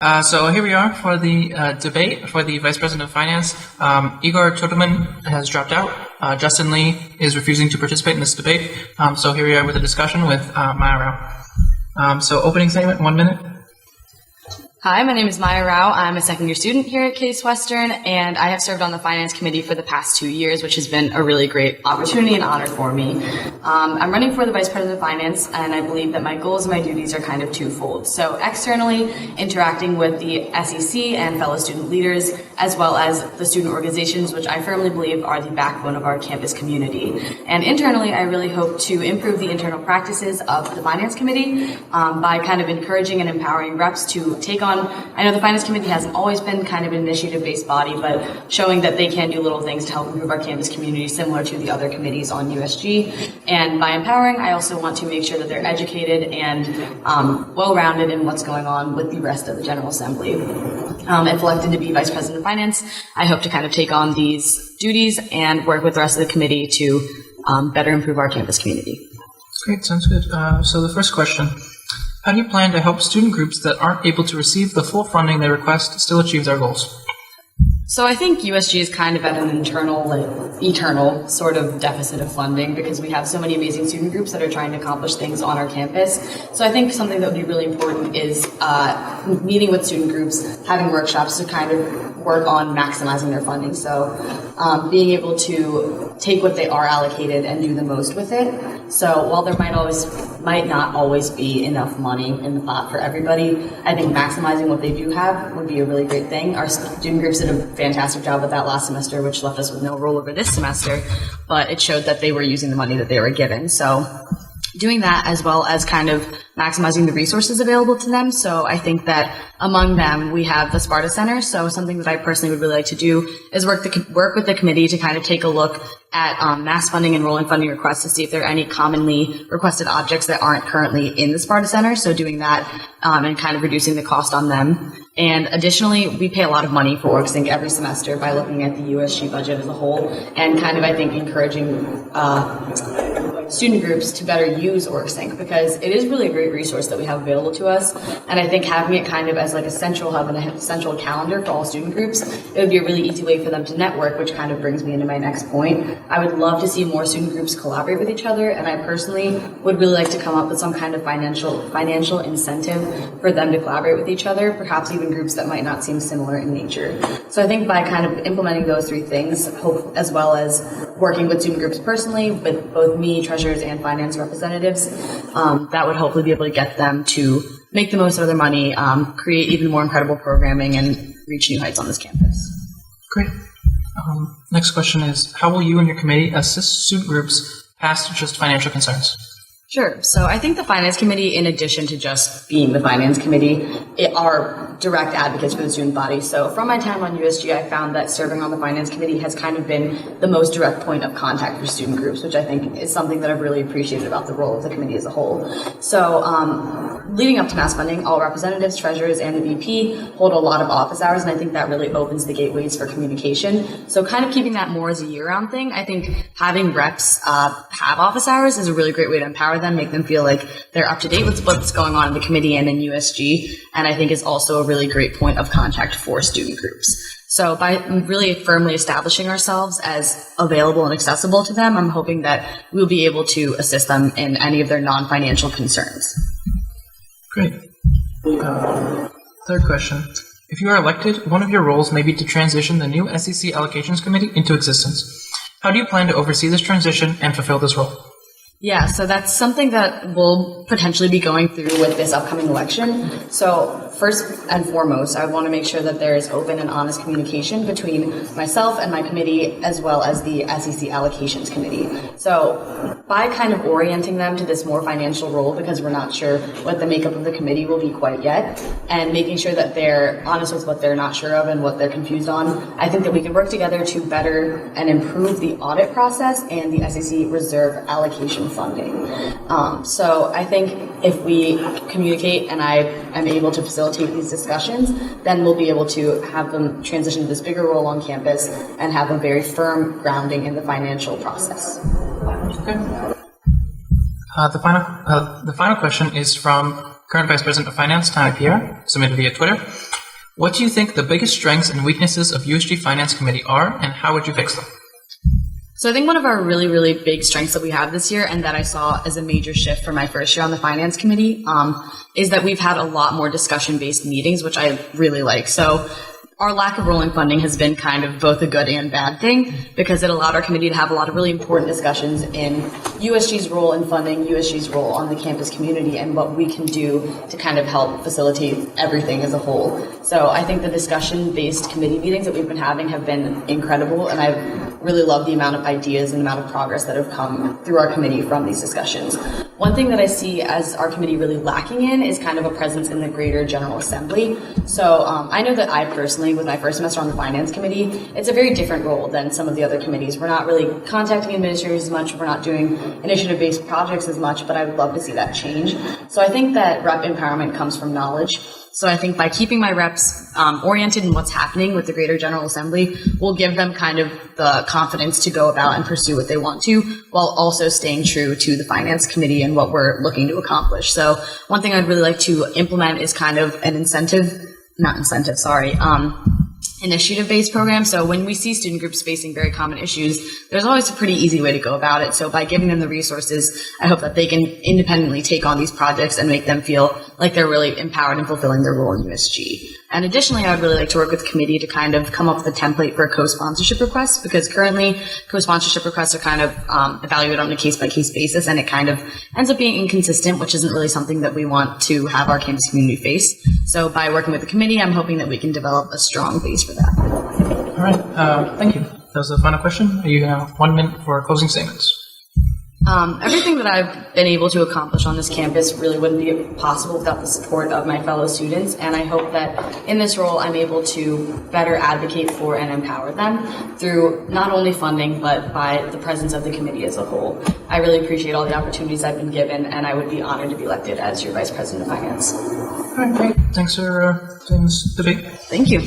So here we are for the debate for the Vice President of Finance. Igor Toteman has dropped out. Justin Lee is refusing to participate in this debate. So here we are with a discussion with Maya Rao. So opening statement, 1 minute. Hi, my name is Maya Rao. I'm a second-year student here at Case Western, and I have served on the Finance Committee for the past 2 years, which has been a really great opportunity and honor for me. I'm running for the Vice President of Finance, and I believe that my goals and my duties are kind of twofold. So externally, interacting with the SEC and fellow student leaders, as well as the student organizations, which I firmly believe are the backbone of our campus community. And internally, I really hope to improve the internal practices of the Finance Committee by kind of encouraging and empowering reps to take on. I know the Finance Committee hasn't always been kind of an initiative-based body, but showing that they can do little things to help improve our campus community similar to the other committees on USG. And by empowering, I also want to make sure that they're educated and well-rounded in what's going on with the rest of the General Assembly. If elected to be Vice President of Finance, I hope to kind of take on these duties and work with the rest of the committee to better improve our campus community. Great, sounds good. So the first question. How do you plan to help student groups that aren't able to receive the full funding they request still achieve their goals? So I think USG is kind of at an eternal sort of deficit of funding because we have so many amazing student groups that are trying to accomplish things on our campus. So I think something that would be really important is meeting with student groups, having workshops to kind of work on maximizing their funding. So being able to take what they are allocated and do the most with it. So while there might not always be enough money in the pot for everybody, I think maximizing what they do have would be a really great thing. Our student groups did a fantastic job with that last semester, which left us with no rollover this semester, but it showed that they were using the money that they were given. So doing that as well as kind of maximizing the resources available to them. So I think that among them, we have the Sparta Center. So something that I personally would really like to do is work with the committee to kind of take a look at mass funding and rolling funding requests to see if there are any commonly requested objects that aren't currently in the Sparta Center. So doing that and kind of reducing the cost on them. And additionally, we pay a lot of money for OrgSync every semester by looking at the USG budget as a whole and kind of, I think, encouraging student groups to better use OrgSync because it is really a great resource that we have available to us. And I think having it kind of as like a central hub and a central calendar for all student groups, it would be a really easy way for them to network, which kind of brings me into my next point. I would love to see more student groups collaborate with each other, and I personally would really like to come up with some kind of financial incentive for them to collaborate with each other, perhaps even groups that might not seem similar in nature. So I think by kind of implementing those three things, as well as working with student groups personally, with both me, treasurers, and finance representatives, that would hopefully be able to get them to make the most of their money, create even more incredible programming, and reach new heights on this campus. Great. Next question is, how will you and your committee assist student groups past just financial concerns? Sure. So I think the Finance Committee, in addition to just being the Finance Committee, are direct advocates for the student body. So from my time on USG, I found that serving on the Finance Committee has kind of been the most direct point of contact for student groups, which I think is something that I've really appreciated about the role of the committee as a whole. So leading up to mass funding, all representatives, treasurers, and the VP hold a lot of office hours, and I think that really opens the gateways for communication. So kind of keeping that more as a year-round thing, I think having reps have office hours is a really great way to empower them, make them feel like they're up to date with what's going on in the committee and in USG, and I think is also a really great point of contact for student groups. So by really firmly establishing ourselves as available and accessible to them, I'm hoping that we'll be able to assist them in any of their non-financial concerns. Great. Third question. If you are elected, one of your roles may be to transition the new SEC Allocations Committee into existence. How do you plan to oversee this transition and fulfill this role? Yeah, so that's something that we'll potentially be going through with this upcoming election. So first and foremost, I want to make sure that there is open and honest communication between myself and my committee as well as the SEC Allocations Committee. So by kind of orienting them to this more financial role, because we're not sure what the makeup of the committee will be quite yet, and making sure that they're honest with what they're not sure of and what they're confused on, I think that we can work together to better and improve the audit process and the SEC reserve allocation funding. So I think if we communicate and I am able to facilitate these discussions, then we'll be able to have them transition to this bigger role on campus and have a very firm grounding in the financial process. Okay. The final question is from current Vice President of Finance, Tammy Pierre, submitted via Twitter. What do you think the biggest strengths and weaknesses of USG Finance Committee are, and how would you fix them? So I think one of our really, really big strengths that we have this year, and that I saw as a major shift for my first year on the Finance Committee, is that we've had a lot more discussion-based meetings, which I really like. So our lack of rolling funding has been kind of both a good and bad thing, because it allowed our committee to have a lot of really important discussions in USG's role in funding, USG's role on the campus community, and what we can do to kind of help facilitate everything as a whole. So I think the discussion-based committee meetings that we've been having have been incredible, and I've really loved the amount of ideas and amount of progress that have come through our committee from these discussions. One thing that I see as our committee really lacking in is kind of a presence in the greater General Assembly. So I know that I personally, with my first semester on the Finance Committee, it's a very different role than some of the other committees. We're not really contacting administrators as much, we're not doing initiative-based projects as much, but I would love to see that change. So I think that rep empowerment comes from knowledge. So I think by keeping my reps oriented in what's happening with the Greater General Assembly, we'll give them kind of the confidence to go about and pursue what they want to, while also staying true to the Finance Committee and what we're looking to accomplish. So one thing I'd really like to implement is kind of an initiative-based program. So when we see student groups facing very common issues, there's always a pretty easy way to go about it. So by giving them the resources, I hope that they can independently take on these projects and make them feel like they're really empowered and fulfilling their role in USG. And additionally, I would really like to work with the committee to kind of come up with a template for co-sponsorship requests, because currently co-sponsorship requests are kind of evaluated on a case-by-case basis, and it kind of ends up being inconsistent, which isn't really something that we want to have our campus community face. So by working with the committee, I'm hoping that we can develop a strong base for that. All right. Thank you. That was the final question. Are you going to have 1 minute for closing statements? Everything that I've been able to accomplish on this campus really wouldn't be possible without the support of my fellow students, and I hope that in this role I'm able to better advocate for and empower them through not only funding, but by the presence of the committee as a whole. I really appreciate all the opportunities I've been given, and I would be honored to be elected as your Vice President of Finance. All right, great. Thanks for doing this debate. Thank you.